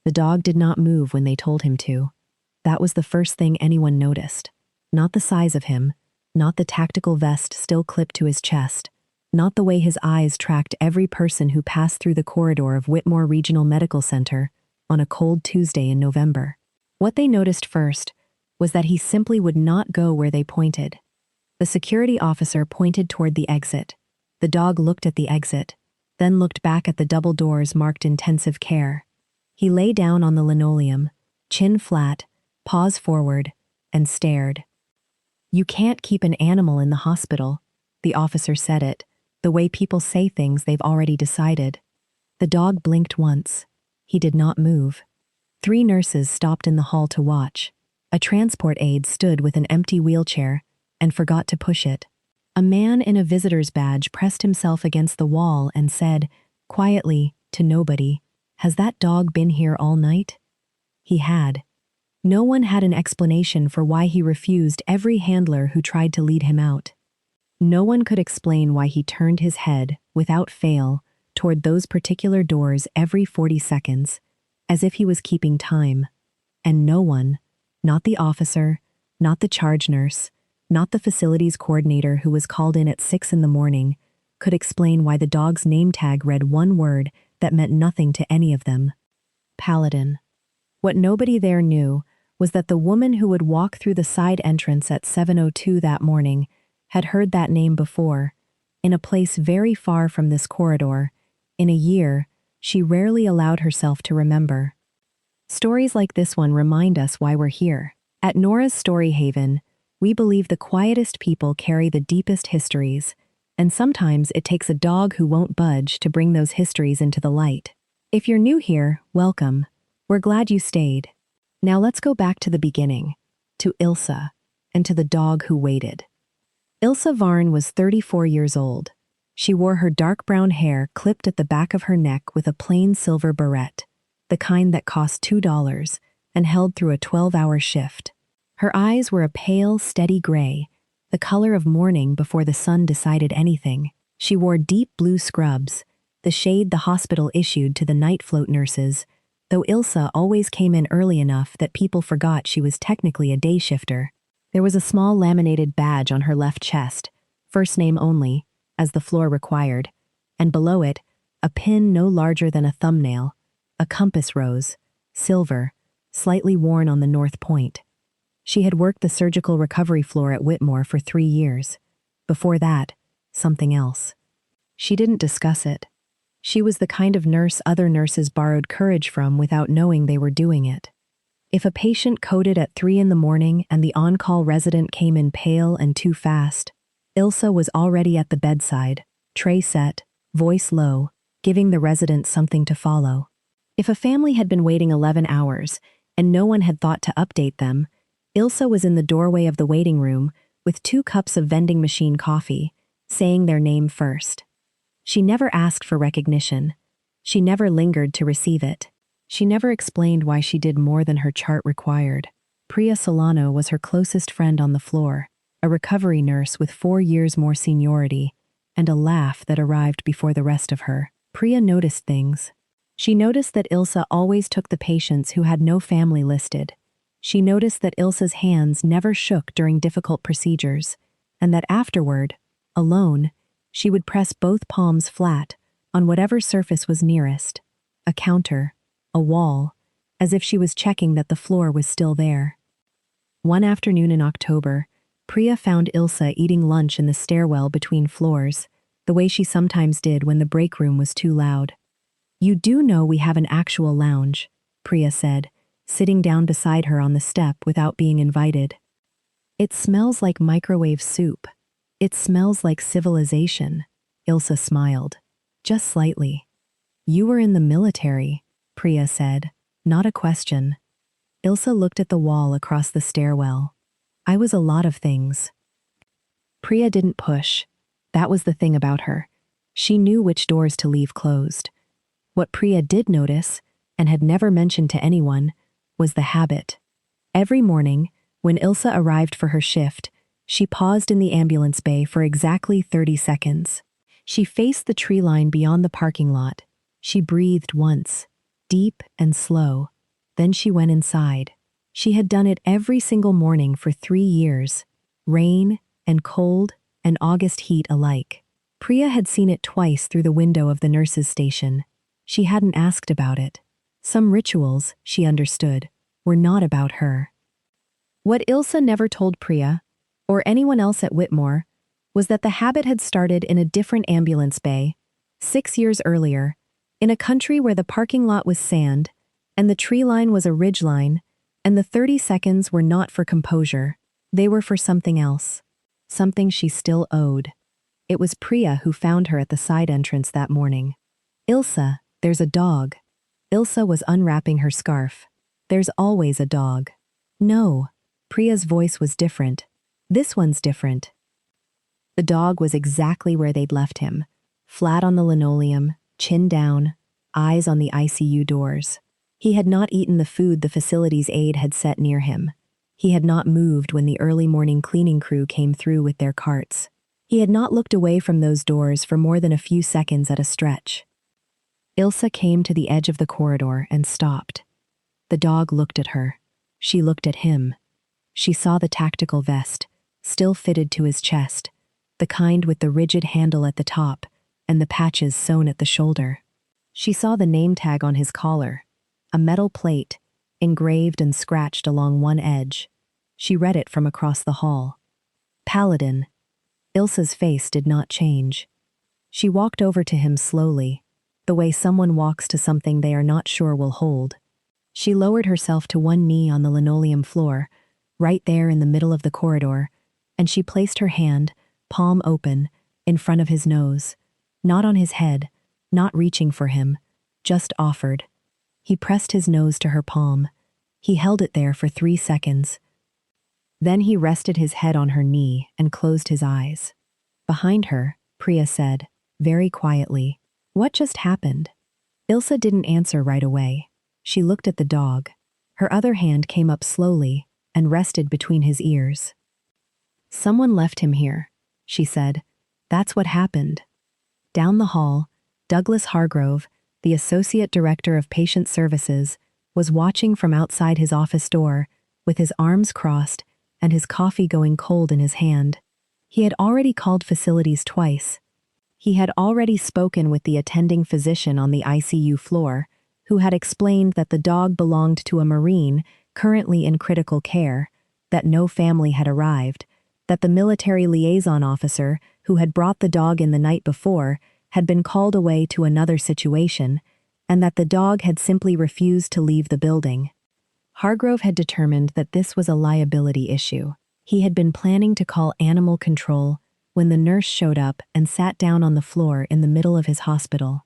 The dog did not move when they told him to. That was the first thing anyone noticed. Not the size of him, not the tactical vest still clipped to his chest, not the way his eyes tracked every person who passed through the corridor of Whitmore Regional Medical Center on a cold Tuesday in November. What they noticed first was that he simply would not go where they pointed. The security officer pointed toward the exit. The dog looked at the exit, then looked back at the double doors marked intensive care. He lay down on the linoleum, chin flat, paws forward, and stared. "You can't keep an animal in the hospital," the officer said it, the way people say things they've already decided. The dog blinked once. He did not move. 3 nurses stopped in the hall to watch. A transport aide stood with an empty wheelchair and forgot to push it. A man in a visitor's badge pressed himself against the wall and said, quietly, to nobody, "Has that dog been here all night?" He had. No one had an explanation for why he refused every handler who tried to lead him out. No one could explain why he turned his head, without fail, toward those particular doors every 40 seconds, as if he was keeping time. And no one, not the officer, not the charge nurse, not the facilities coordinator who was called in at 6 in the morning, could explain why the dog's name tag read one word that meant nothing to any of them: Paladin. What nobody there knew was that the woman who would walk through the side entrance at 7:02 that morning had heard that name before, in a place very far from this corridor, in a year she rarely allowed herself to remember. Stories like this one remind us why we're here. At Nora's Story Haven, we believe the quietest people carry the deepest histories, and sometimes it takes a dog who won't budge to bring those histories into the light. If you're new here, welcome. We're glad you stayed. Now let's go back to the beginning, to Ilsa, and to the dog who waited. Ilsa Varn was 34 years old. She wore her dark brown hair clipped at the back of her neck with a plain silver barrette, the kind that cost $2 and held through a 12-hour shift. Her eyes were a pale, steady gray, the color of morning before the sun decided anything. She wore deep blue scrubs, the shade the hospital issued to the night float nurses, though Ilsa always came in early enough that people forgot she was technically a day shifter. There was a small laminated badge on her left chest, first name only, as the floor required, and below it, a pin no larger than a thumbnail, a compass rose, silver, slightly worn on the north point. She had worked the surgical recovery floor at Whitmore for 3 years. Before that, something else. She didn't discuss it. She was the kind of nurse other nurses borrowed courage from without knowing they were doing it. If a patient coded at 3 in the morning and the on-call resident came in pale and too fast, Ilsa was already at the bedside, tray set, voice low, giving the resident something to follow. If a family had been waiting 11 hours and no one had thought to update them, Ilsa was in the doorway of the waiting room with 2 cups of vending machine coffee, saying their name first. She never asked for recognition. She never lingered to receive it. She never explained why she did more than her chart required. Priya Solano was her closest friend on the floor, a recovery nurse with 4 years more seniority, and a laugh that arrived before the rest of her. Priya noticed things. She noticed that Ilsa always took the patients who had no family listed. She noticed that Ilsa's hands never shook during difficult procedures, and that afterward, alone, she would press both palms flat on whatever surface was nearest, a counter, a wall, as if she was checking that the floor was still there. One afternoon in October, Priya found Ilsa eating lunch in the stairwell between floors, the way she sometimes did when the break room was too loud. "You do know we have an actual lounge," Priya said, sitting down beside her on the step without being invited. "It smells like microwave soup. It smells like civilization," Ilsa smiled, just slightly. "You were in the military," Priya said, not a question. Ilsa looked at the wall across the stairwell. "I was a lot of things." Priya didn't push. That was the thing about her. She knew which doors to leave closed. What Priya did notice, and had never mentioned to anyone, was the habit. Every morning, when Ilsa arrived for her shift, she paused in the ambulance bay for exactly 30 seconds. She faced the tree line beyond the parking lot. She breathed once, deep and slow, Then she went inside. She had done it every single morning for 3 years. Rain and cold and August heat alike. Priya had seen it twice through the window of the nurse's station. She hadn't asked about it. Some rituals, she understood, were not about her. What Ilsa never told Priya, or anyone else at Whitmore, was that the habit had started in a different ambulance bay, 6 years earlier, in a country where the parking lot was sand, and the tree line was a ridge line, and the 30 seconds were not for composure. They were for something else. Something she still owed. It was Priya who found her at the side entrance that morning. Ilsa, there's a dog. Ilsa was unwrapping her scarf. There's always a dog. No. Priya's voice was different. This one's different. The dog was exactly where they'd left him. Flat on the linoleum, chin down, eyes on the ICU doors. He had not eaten the food the facility's aide had set near him. He had not moved when the early morning cleaning crew came through with their carts. He had not looked away from those doors for more than a few seconds at a stretch. Ilsa came to the edge of the corridor and stopped. The dog looked at her. She looked at him. She saw the tactical vest, still fitted to his chest, the kind with the rigid handle at the top and the patches sewn at the shoulder. She saw the name tag on his collar, a metal plate, engraved and scratched along one edge. She read it from across the hall. Paladin. Ilsa's face did not change. She walked over to him slowly, the way someone walks to something they are not sure will hold. She lowered herself to one knee on the linoleum floor, right there in the middle of the corridor, and she placed her hand, palm open, in front of his nose, not on his head, not reaching for him, just offered. He pressed his nose to her palm. He held it there for 3 seconds. Then he rested his head on her knee and closed his eyes. Behind her, Priya said, very quietly, "What just happened?" Ilsa didn't answer right away. She looked at the dog. Her other hand came up slowly and rested between his ears. "Someone left him here," she said. "That's what happened." Down the hall, Douglas Hargrove, the Associate Director of Patient Services, was watching from outside his office door, with his arms crossed and his coffee going cold in his hand. He had already called facilities twice. He had already spoken with the attending physician on the ICU floor, who had explained that the dog belonged to a Marine currently in critical care, that no family had arrived, that the military liaison officer who had brought the dog in the night before had been called away to another situation, and that the dog had simply refused to leave the building. Hargrove had determined that this was a liability issue. He had been planning to call animal control when the nurse showed up and sat down on the floor in the middle of his hospital.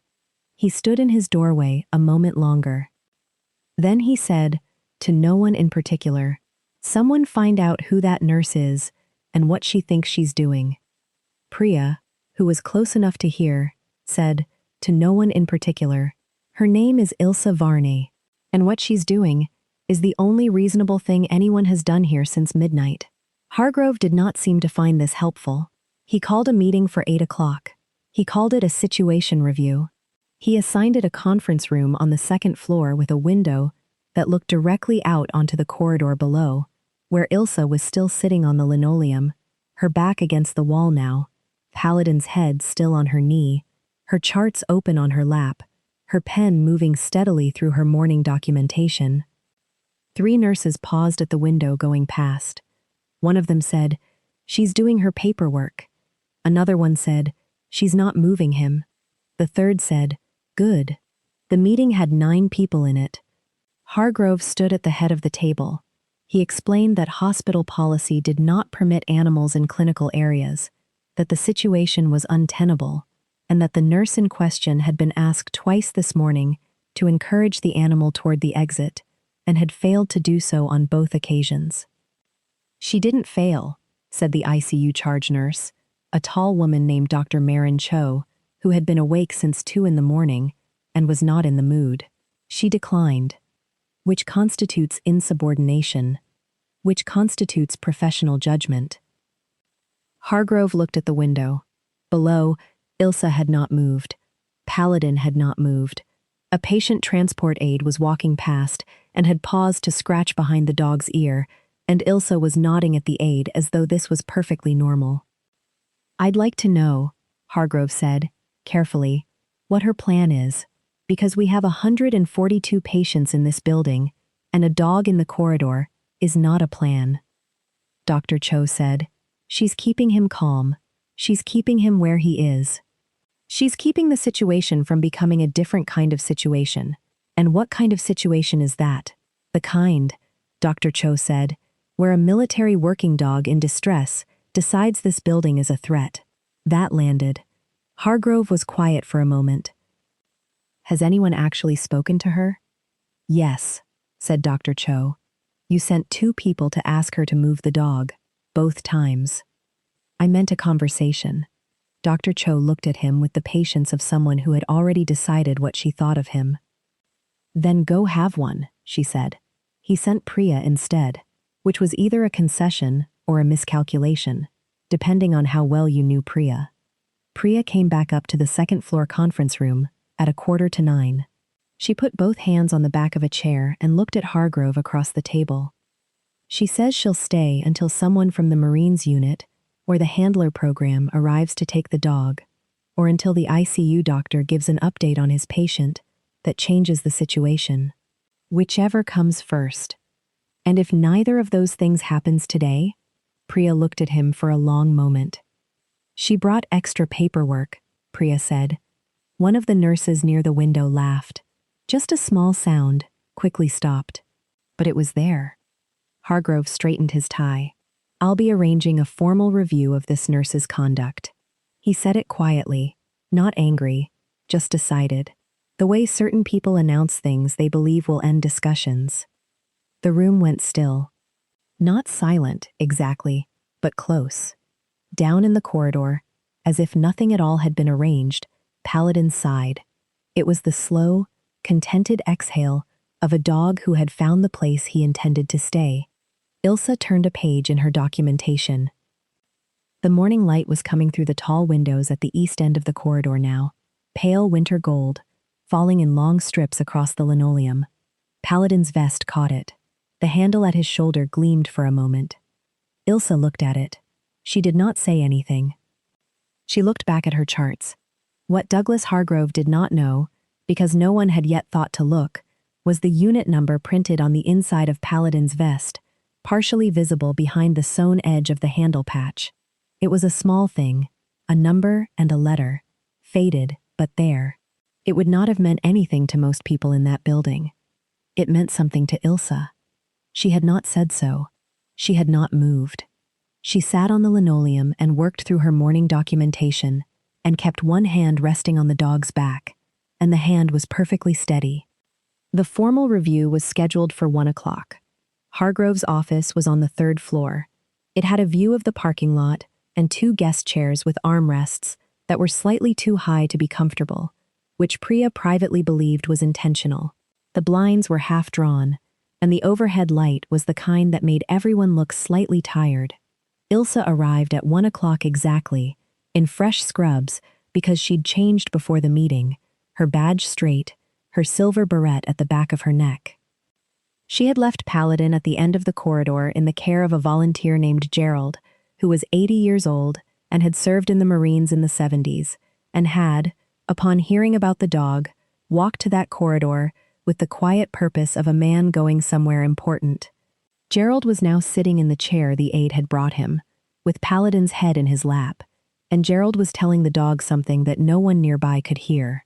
He stood in his doorway a moment longer. Then he said, to no one in particular, "Someone find out who that nurse is and what she thinks she's doing." Priya, who was close enough to hear, said, to no one in particular, "Her name is Ilsa Varney, and what she's doing is the only reasonable thing anyone has done here since midnight." Hargrove did not seem to find this helpful. He called a meeting for 8 o'clock. He called it a situation review. He assigned it a conference room on the 2nd floor with a window that looked directly out onto the corridor below, where Ilsa was still sitting on the linoleum, her back against the wall now, Paladin's head still on her knee, her charts open on her lap, her pen moving steadily through her morning documentation. 3 nurses paused at the window going past. One of them said, "She's doing her paperwork." Another one said, "She's not moving him." The third said, "Good." The meeting had 9 people in it. Hargrove stood at the head of the table. He explained that hospital policy did not permit animals in clinical areas, that the situation was untenable, and that the nurse in question had been asked twice this morning to encourage the animal toward the exit, and had failed to do so on both occasions. "She didn't fail," said the ICU charge nurse, a tall woman named Dr. Marin Cho, who had been awake since 2 in the morning and was not in the mood. "She declined," which constitutes insubordination, which constitutes professional judgment. Hargrove looked at the window. Below, Ilsa had not moved. Paladin had not moved. A patient transport aide was walking past, and had paused to scratch behind the dog's ear, and Ilsa was nodding at the aide as though this was perfectly normal. "I'd like to know," Hargrove said, carefully, "what her plan is, because we have 142 patients in this building, and a dog in the corridor is not a plan." Dr. Cho said, "She's keeping him calm. She's keeping him where he is. She's keeping the situation from becoming a different kind of situation. And what kind of situation is that? The kind," Dr. Cho said, "where a military working dog in distress decides this building is a threat." That landed. Hargrove was quiet for a moment. "Has anyone actually spoken to her?" "Yes," said Dr. Cho. "You sent 2 people to ask her to move the dog, both times." "I meant a conversation." Dr. Cho looked at him with the patience of someone who had already decided what she thought of him. "Then go have one," she said. "He sent Priya instead," which was either a concession or a miscalculation, depending on how well you knew Priya. Priya came back up to the second-floor conference room at 8:45. She put both hands on the back of a chair and looked at Hargrove across the table. "She says she'll stay until someone from the Marines unit or the handler program arrives to take the dog, or until the ICU doctor gives an update on his patient that changes the situation. Whichever comes first. And if neither of those things happens today," Priya looked at him for a long moment. "She brought extra paperwork," Priya said. One of the nurses near the window laughed. Just a small sound, quickly stopped. But it was there. Hargrove straightened his tie. "I'll be arranging a formal review of this nurse's conduct." He said it quietly, not angry, just decided. The way certain people announce things they believe will end discussions. The room went still. Not silent, exactly, but close. Down in the corridor, as if nothing at all had been arranged, Paladin sighed. It was the slow, contented exhale of a dog who had found the place he intended to stay. Ilsa turned a page in her documentation. The morning light was coming through the tall windows at the east end of the corridor now, pale winter gold, falling in long strips across the linoleum. Paladin's vest caught it. The handle at his shoulder gleamed for a moment. Ilsa looked at it. She did not say anything. She looked back at her charts. What Douglas Hargrove did not know, because no one had yet thought to look, was the unit number printed on the inside of Paladin's vest, partially visible behind the sewn edge of the handle patch. It was a small thing, a number and a letter, faded, but there. It would not have meant anything to most people in that building. It meant something to Ilsa. She had not said so. She had not moved. She sat on the linoleum and worked through her morning documentation and kept one hand resting on the dog's back, and the hand was perfectly steady. The formal review was scheduled for 1 o'clock. Hargrove's office was on the 3rd floor. It had a view of the parking lot and 2 guest chairs with armrests that were slightly too high to be comfortable, which Priya privately believed was intentional. The blinds were half drawn, and the overhead light was the kind that made everyone look slightly tired. Ilsa arrived at 1 o'clock exactly, in fresh scrubs because she'd changed before the meeting, her badge straight, her silver barrette at the back of her neck. She had left Paladin at the end of the corridor in the care of a volunteer named Gerald, who was 80 years old and had served in the Marines in the 70s, and had, upon hearing about the dog, walked to that corridor with the quiet purpose of a man going somewhere important. Gerald was now sitting in the chair the aide had brought him, with Paladin's head in his lap, and Gerald was telling the dog something that no one nearby could hear.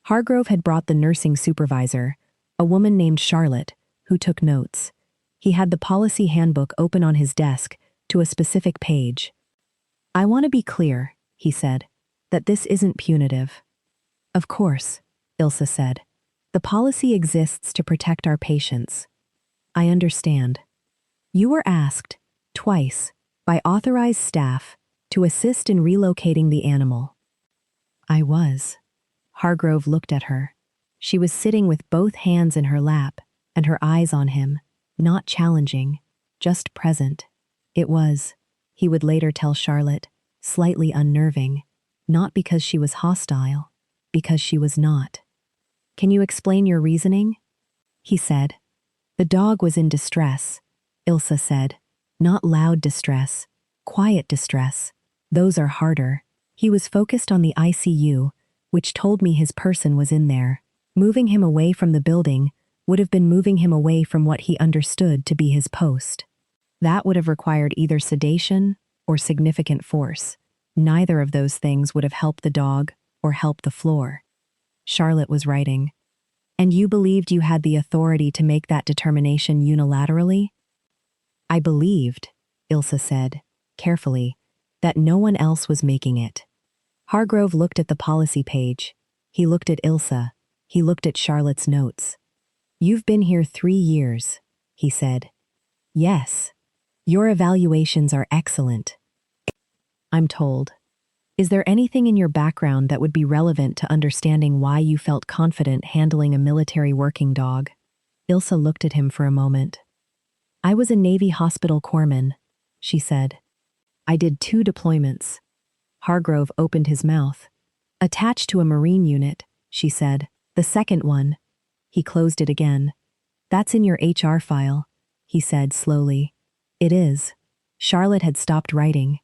Hargrove had brought the nursing supervisor, a woman named Charlotte, who took notes. He had the policy handbook open on his desk to a specific page. "I want to be clear," he said, "that this isn't punitive." "Of course," Ilsa said. "The policy exists to protect our patients." "I understand. You were asked, twice, by authorized staff, to assist in relocating the animal." "I was." Hargrove looked at her. She was sitting with both hands in her lap and her eyes on him, not challenging, just present. It was, he would later tell Charlotte, slightly unnerving, not because she was hostile, because she was not. "Can you explain your reasoning?" he said. The dog was in distress, Ilsa said. Not loud distress, quiet distress. Those are harder. He was focused on the ICU, which told me his person was in there. Moving him away from the building would have been moving him away from what he understood to be his post. That would have required either sedation or significant force. Neither of those things would have helped the dog or helped the floor. Charlotte was writing. And you believed you had the authority to make that determination unilaterally? I believed, Ilsa said, carefully, that no one else was making it. Hargrove looked at the policy page. He looked at Ilsa. He looked at Charlotte's notes. You've been here 3 years, he said. Yes. Your evaluations are excellent. I'm told. Is there anything in your background that would be relevant to understanding why you felt confident handling a military working dog? Ilsa looked at him for a moment. I was a Navy hospital corpsman, she said. I did 2 deployments. Hargrove opened his mouth. Attached to a Marine unit, she said. The second one. He closed it again. That's in your HR file, he said slowly. It is. Charlotte had stopped writing.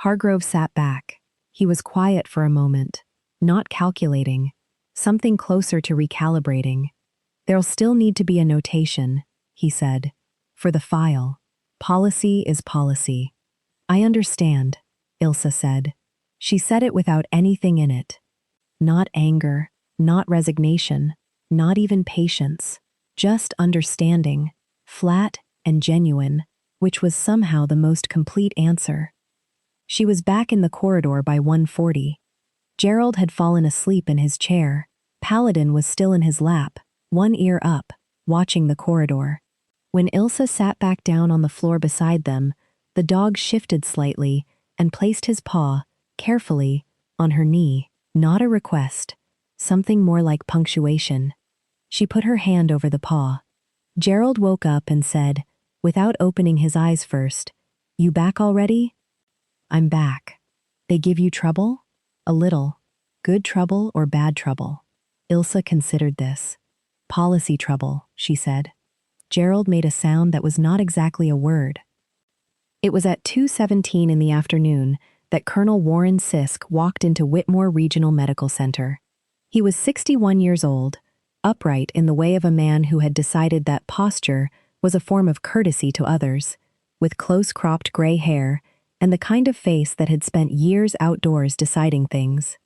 Hargrove sat back. He was quiet for a moment, not calculating, something closer to recalibrating. There'll still need to be a notation, he said. For the file. Policy is policy. I understand, Ilsa said. She said it without anything in it. Not anger, not resignation, not even patience. Just understanding, flat and genuine, which was somehow the most complete answer. She was back in the corridor by 1:40. Gerald had fallen asleep in his chair. Paladin was still in his lap, one ear up, watching the corridor. When Ilsa sat back down on the floor beside them, the dog shifted slightly and placed his paw, carefully, on her knee. Not a request, something more like punctuation. She put her hand over the paw. Gerald woke up and said, without opening his eyes first, "You back already?" "I'm back." "They give you trouble?" "A little." "Good trouble or bad trouble?" Ilsa considered this. "Policy trouble," she said. Gerald made a sound that was not exactly a word. It was at 2:17 in the afternoon that Colonel Warren Sisk walked into Whitmore Regional Medical Center. He was 61 years old, upright in the way of a man who had decided that posture was a form of courtesy to others, with close-cropped gray hair and the kind of face that had spent years outdoors deciding things.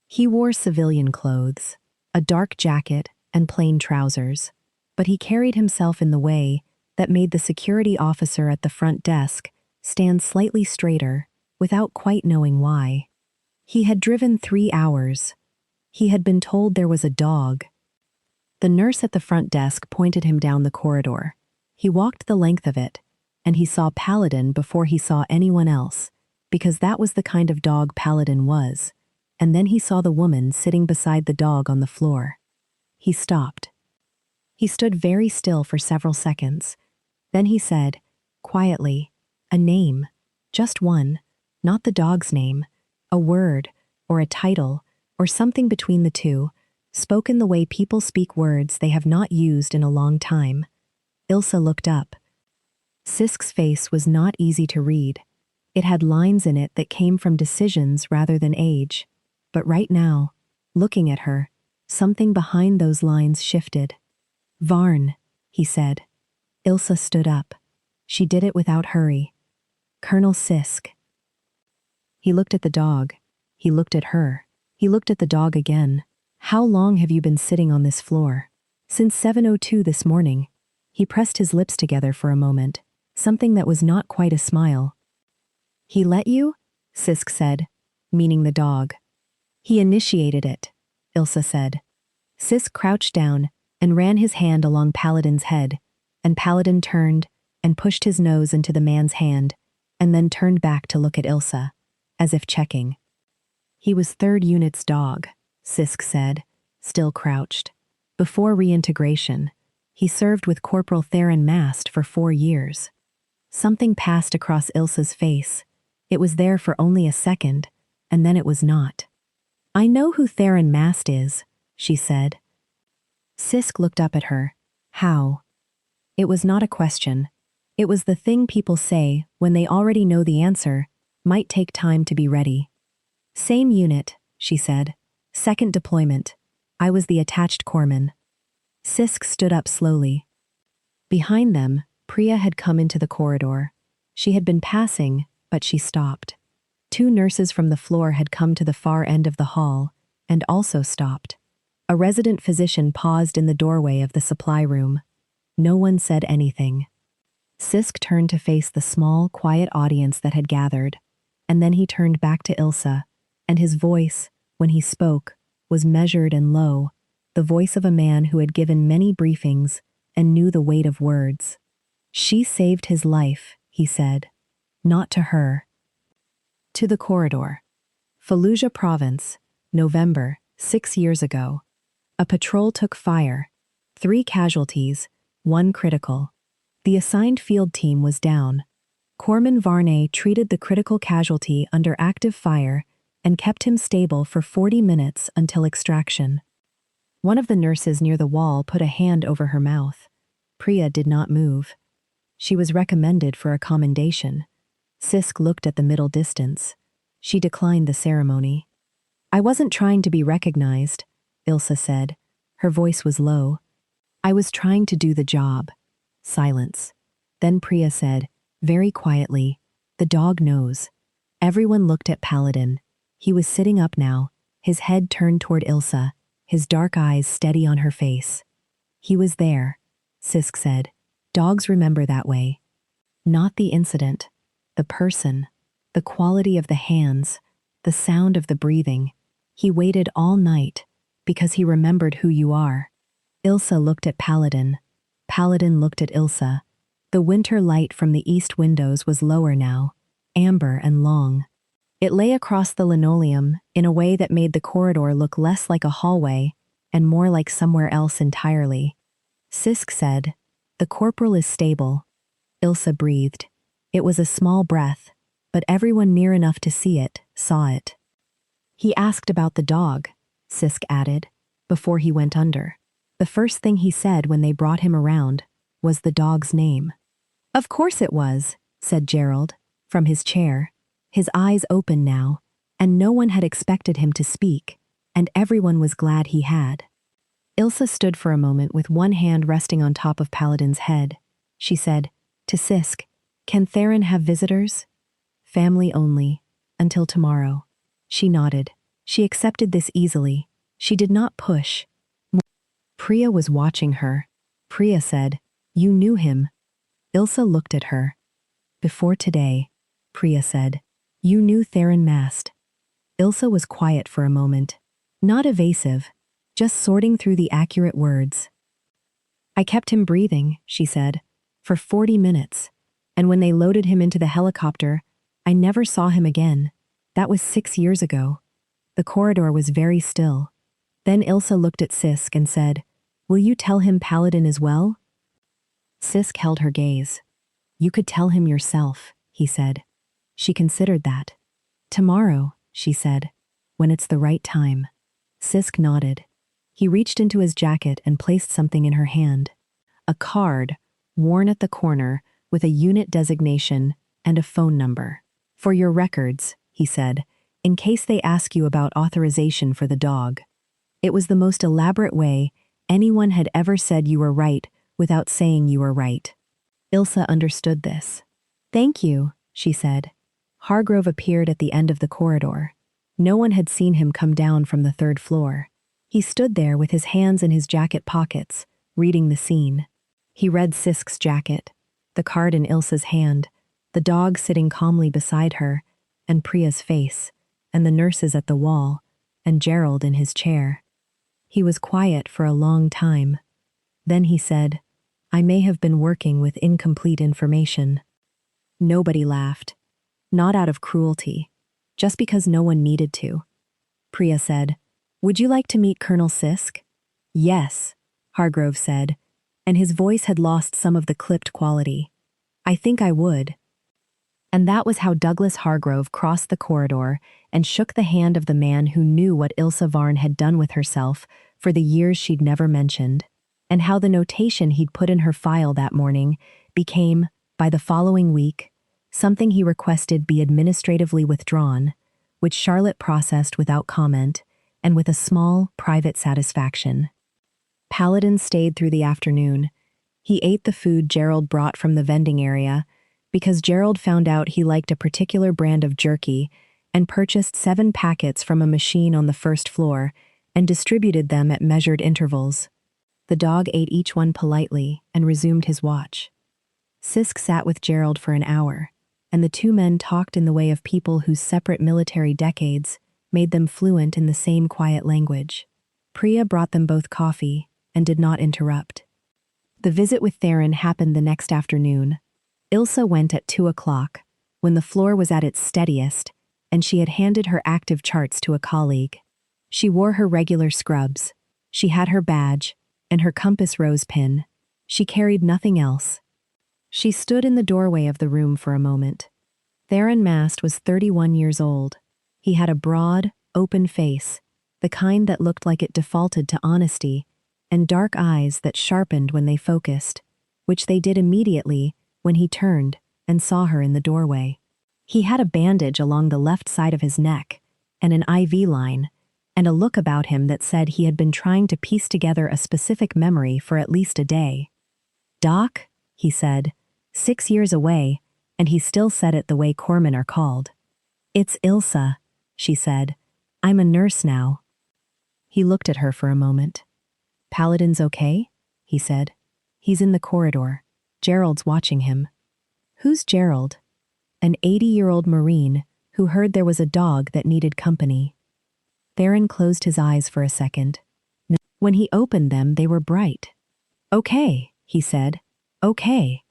He wore civilian clothes, a dark jacket and plain trousers, but he carried himself in the way that made the security officer at the front desk stand slightly straighter without quite knowing why. He had driven 3 hours. He had been told there was a dog. The nurse at the front desk pointed him down the corridor. He walked the length of it, and he saw Paladin before he saw anyone else, because that was the kind of dog Paladin was, and then he saw the woman sitting beside the dog on the floor. He stopped. He stood very still for several seconds. Then he said, quietly, a name, just one, not the dog's name, a word, or a title, or something between the two, spoken the way people speak words they have not used in a long time. Ilsa looked up. Sisk's face was not easy to read. It had lines in it that came from decisions rather than age. But right now, looking at her, something behind those lines shifted. Varn, he said. Ilsa stood up. She did it without hurry. Colonel Sisk. He looked at the dog. He looked at her. He looked at the dog again. How long have you been sitting on this floor? Since 7:02 this morning. He pressed his lips together for a moment, something that was not quite a smile. He let you? Sisk said, meaning the dog. He initiated it, Ilsa said. Sisk crouched down and ran his hand along Paladin's head, and Paladin turned and pushed his nose into the man's hand, and then turned back to look at Ilsa, as if checking. He was 3rd Unit's dog, Sisk said, still crouched. Before reintegration, he served with Corporal Theron Mast for 4 years. Something passed across Ilsa's face. It was there for only a second, and then it was not. I know who Theron Mast is, she said. Sisk looked up at her. How? It was not a question. It was the thing people say when they already know the answer, might take time to be ready. Same unit, she said. Second deployment. I was the attached corpsman. Sisk stood up slowly. Behind them, Priya had come into the corridor. She had been passing, but she stopped. 2 nurses from the floor had come to the far end of the hall, and also stopped. A resident physician paused in the doorway of the supply room. No one said anything. Sisk turned to face the small, quiet audience that had gathered, and then he turned back to Ilsa, and his voice, when he spoke, was measured and low, the voice of a man who had given many briefings and knew the weight of words. She saved his life, he said. Not to her. To the corridor. Fallujah Province, November, 6 years ago. A patrol took fire. 3 casualties, 1 critical. The assigned field team was down. Corpsman Varney treated the critical casualty under active fire and kept him stable for 40 minutes until extraction. One of the nurses near the wall put a hand over her mouth. Priya did not move. She was recommended for a commendation. Sisk looked at the middle distance. She declined the ceremony. I wasn't trying to be recognized, Ilsa said. Her voice was low. I was trying to do the job. Silence. Then Priya said, very quietly, the dog knows. Everyone looked at Paladin. He was sitting up now, his head turned toward Ilsa, his dark eyes steady on her face. He was there, Sisk said. Dogs remember that way. Not the incident, the person, the quality of the hands, the sound of the breathing. He waited all night because he remembered who you are. Ilsa looked at Paladin. Paladin looked at Ilsa. The winter light from the east windows was lower now, amber and long. It lay across the linoleum in a way that made the corridor look less like a hallway and more like somewhere else entirely. Sisk said, the corporal is stable. Ilsa breathed. It was a small breath, but everyone near enough to see it saw it. He asked about the dog, Sisk added, before he went under. The first thing he said when they brought him around was the dog's name. Of course it was, said Gerald, from his chair, his eyes open now, and no one had expected him to speak, and everyone was glad he had. Ilsa stood for a moment with one hand resting on top of Paladin's head. She said, to Sisk, can Theron have visitors? Family only, until tomorrow. She nodded. She accepted this easily. She did not push. Priya was watching her. Priya said, you knew him. Ilsa looked at her. Before today, Priya said, you knew Theron Mast. Ilsa was quiet for a moment. Not evasive, just sorting through the accurate words. I kept him breathing, she said, for 40 minutes. And when they loaded him into the helicopter, I never saw him again. That was 6 years ago. The corridor was very still. Then Ilsa looked at Sisk and said, will you tell him Paladin is well? Sisk held her gaze. You could tell him yourself, he said. She considered that. Tomorrow, she said, when it's the right time. Sisk nodded. He reached into his jacket and placed something in her hand. A card, worn at the corner, with a unit designation and a phone number. For your records, he said, in case they ask you about authorization for the dog. It was the most elaborate way anyone had ever said you were right without saying you were right. Ilsa understood this. Thank you, she said. Hargrove appeared at the end of the corridor. No one had seen him come down from the 3rd floor. He stood there with his hands in his jacket pockets, reading the scene. He read Sisk's jacket, the card in Ilsa's hand, the dog sitting calmly beside her, and Priya's face, and the nurses at the wall, and Gerald in his chair. He was quiet for a long time. Then he said, I may have been working with incomplete information. Nobody laughed. Not out of cruelty, just because no one needed to. Priya said, would you like to meet Colonel Sisk? Yes, Hargrove said, and his voice had lost some of the clipped quality. I think I would. And that was how Douglas Hargrove crossed the corridor and shook the hand of the man who knew what Ilsa Varn had done with herself for the years she'd never mentioned. and how the notation he'd put in her file that morning became, by the following week, something he requested be administratively withdrawn, which Charlotte processed without comment and with a small, private satisfaction. Paladin stayed through the afternoon. He ate the food Gerald brought from the vending area because Gerald found out he liked a particular brand of jerky and purchased 7 packets from a machine on the first floor and distributed them at measured intervals. The dog ate each one politely and resumed his watch. Sisk sat with Gerald for an hour, and the two men talked in the way of people whose separate military decades made them fluent in the same quiet language. Priya brought them both coffee and did not interrupt. The visit with Theron happened the next afternoon. Ilsa went at 2 o'clock, when the floor was at its steadiest, and she had handed her active charts to a colleague. She wore her regular scrubs. She had her badge and her compass rose pin. She carried nothing else. She stood in the doorway of the room for a moment. Theron Mast was 31 years old. He had a broad, open face, the kind that looked like it defaulted to honesty, and dark eyes that sharpened when they focused, which they did immediately when he turned and saw her in the doorway. He had a bandage along the left side of his neck, and an IV line, and a look about him that said he had been trying to piece together a specific memory for at least a day. "Doc," he said, 6 years away, and he still said it the way corpsmen are called. "It's Ilsa," she said. "I'm a nurse now." He looked at her for a moment. "Paladin's okay?" he said. "He's in the corridor. Gerald's watching him." "Who's Gerald?" "An 80-year-old Marine who heard there was a dog that needed company." Theron closed his eyes for a second. When he opened them, they were bright. "Okay," he said. "Okay."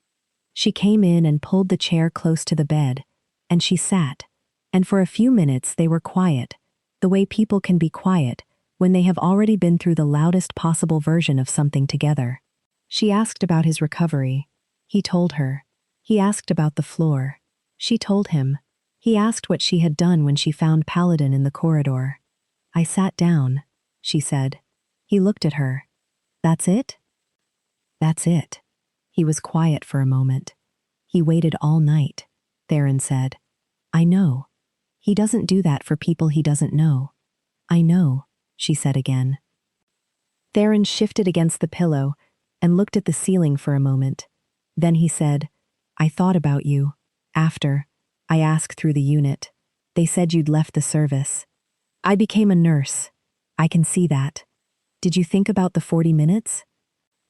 She came in and pulled the chair close to the bed, and she sat, and for a few minutes they were quiet, the way people can be quiet when they have already been through the loudest possible version of something together. She asked about his recovery. He told her. He asked about the floor. She told him. He asked what she had done when she found Paladin in the corridor. "I sat down," she said. He looked at her. "That's it?" "That's it." He was quiet for a moment. "He waited all night," Theron said. "I know. He doesn't do that for people he doesn't know." "I know," she said again. Theron shifted against the pillow and looked at the ceiling for a moment. Then he said, "I thought about you. After, I asked through the unit. They said you'd left the service. I became a nurse. I can see that. Did you think about the 40 minutes?"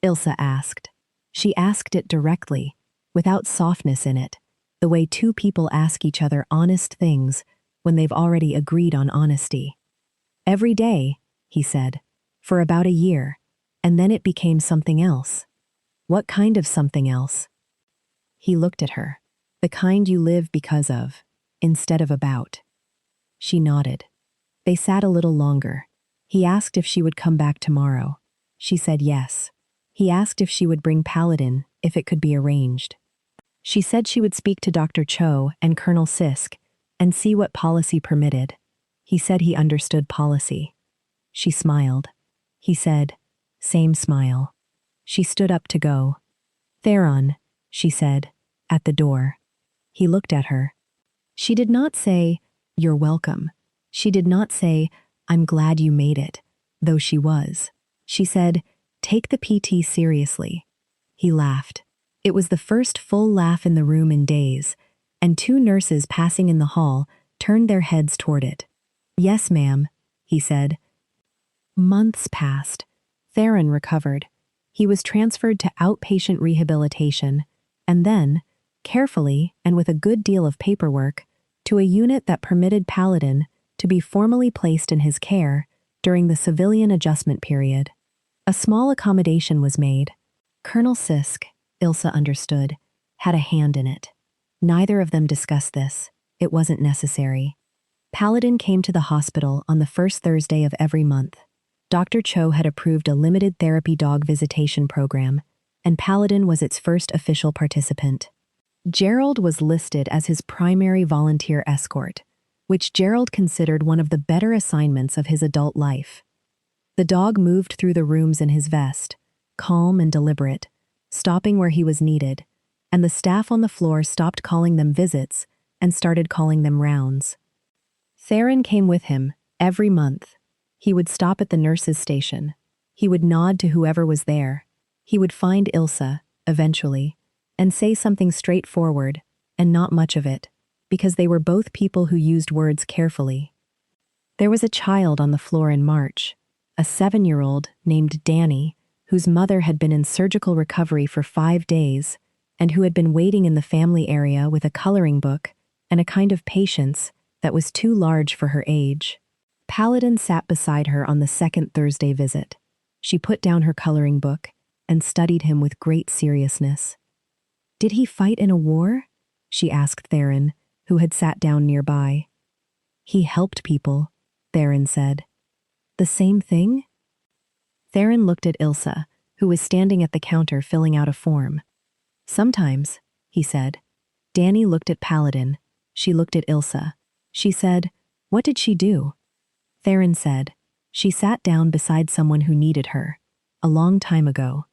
Ilsa asked. She asked it directly, without softness in it, the way two people ask each other honest things when they've already agreed on honesty. "Every day," he said, "for about a year, and then it became something else." "What kind of something else?" He looked at her. "The kind you live because of, instead of about." She nodded. They sat a little longer. He asked if she would come back tomorrow. She said yes. He asked if she would bring Paladin, if it could be arranged. She said she would speak to Dr. Cho and Colonel Sisk and see what policy permitted. He said he understood policy. She smiled. He said, "Same smile." She stood up to go. "Theron," she said, at the door. He looked at her. She did not say, "You're welcome." She did not say, "I'm glad you made it," though she was. She said, "Take the PT seriously." He laughed. It was the first full laugh in the room in days, and two nurses passing in the hall turned their heads toward it. "Yes, ma'am," he said. Months passed. Theron recovered. He was transferred to outpatient rehabilitation, and then, carefully and with a good deal of paperwork, to a unit that permitted Paladin to be formally placed in his care during the civilian adjustment period. A small accommodation was made. Colonel Sisk, Ilsa understood, had a hand in it. Neither of them discussed this. It wasn't necessary. Paladin came to the hospital on the first Thursday of every month. Dr. Cho had approved a limited therapy dog visitation program, and Paladin was its first official participant. Gerald was listed as his primary volunteer escort, which Gerald considered one of the better assignments of his adult life. The dog moved through the rooms in his vest, calm and deliberate, stopping where he was needed, and the staff on the floor stopped calling them visits and started calling them rounds. Theron came with him every month. He would stop at the nurse's station. He would nod to whoever was there. He would find Ilsa, eventually, and say something straightforward, and not much of it, because they were both people who used words carefully. There was a child on the floor in March, a 7-year-old named Danny, whose mother had been in surgical recovery for 5 days, and who had been waiting in the family area with a coloring book and a kind of patience that was too large for her age. Paladin sat beside her on the second Thursday visit. She put down her coloring book and studied him with great seriousness. "Did he fight in a war?" she asked Theron, who had sat down nearby. "He helped people," Theron said. "The same thing?" Theron looked at Ilsa, who was standing at the counter filling out a form. "Sometimes," he said. Danny looked at Paladin. She looked at Ilsa. She said, "What did she do?" Theron said, "She sat down beside someone who needed her, a long time ago.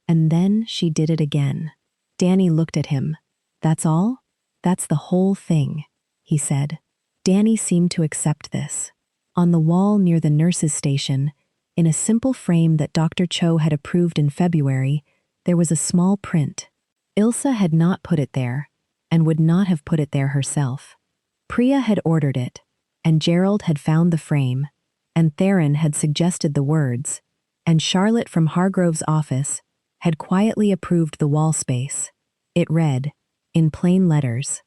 And then she did it again." Danny looked at him. "That's all? That's the whole thing," he said. Danny seemed to accept this. On the wall near the nurse's station, in a simple frame that Dr. Cho had approved in February, there was a small print. Ilsa had not put it there, and would not have put it there herself. Priya had ordered it, and Gerald had found the frame, and Theron had suggested the words, and Charlotte from Hargrove's office had quietly approved the wall space. It read, in plain letters,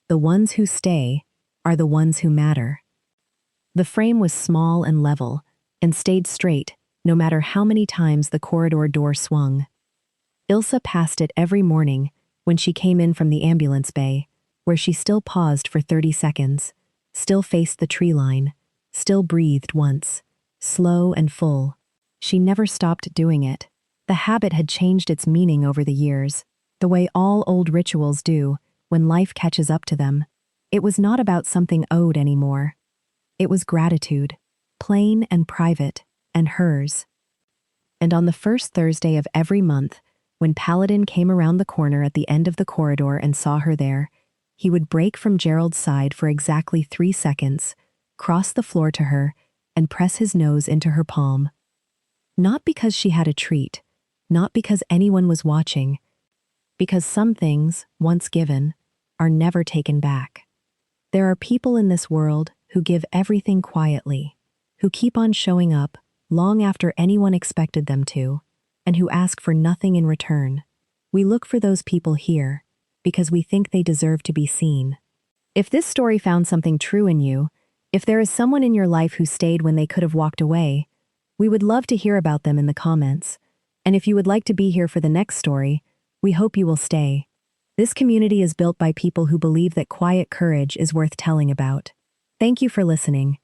"The ones who stay are the ones who matter." The frame was small and level, and stayed straight, no matter how many times the corridor door swung. Ilsa passed it every morning when she came in from the ambulance bay, where she still paused for 30 seconds, still faced the tree line, still breathed once, slow and full. She never stopped doing it. The habit had changed its meaning over the years, the way all old rituals do when life catches up to them. It was not about something owed anymore. It was gratitude, plain and private, and hers. And on the first Thursday of every month, when Paladin came around the corner at the end of the corridor and saw her there, he would break from Gerald's side for exactly 3 seconds, cross the floor to her, and press his nose into her palm. Not because she had a treat, not because anyone was watching, because some things, once given, are never taken back. There are people in this world who give everything quietly, who keep on showing up long after anyone expected them to, and who ask for nothing in return. We look for those people here because we think they deserve to be seen. If this story found something true in you, if there is someone in your life who stayed when they could have walked away, we would love to hear about them in the comments. And if you would like to be here for the next story, we hope you will stay. This community is built by people who believe that quiet courage is worth telling about. Thank you for listening.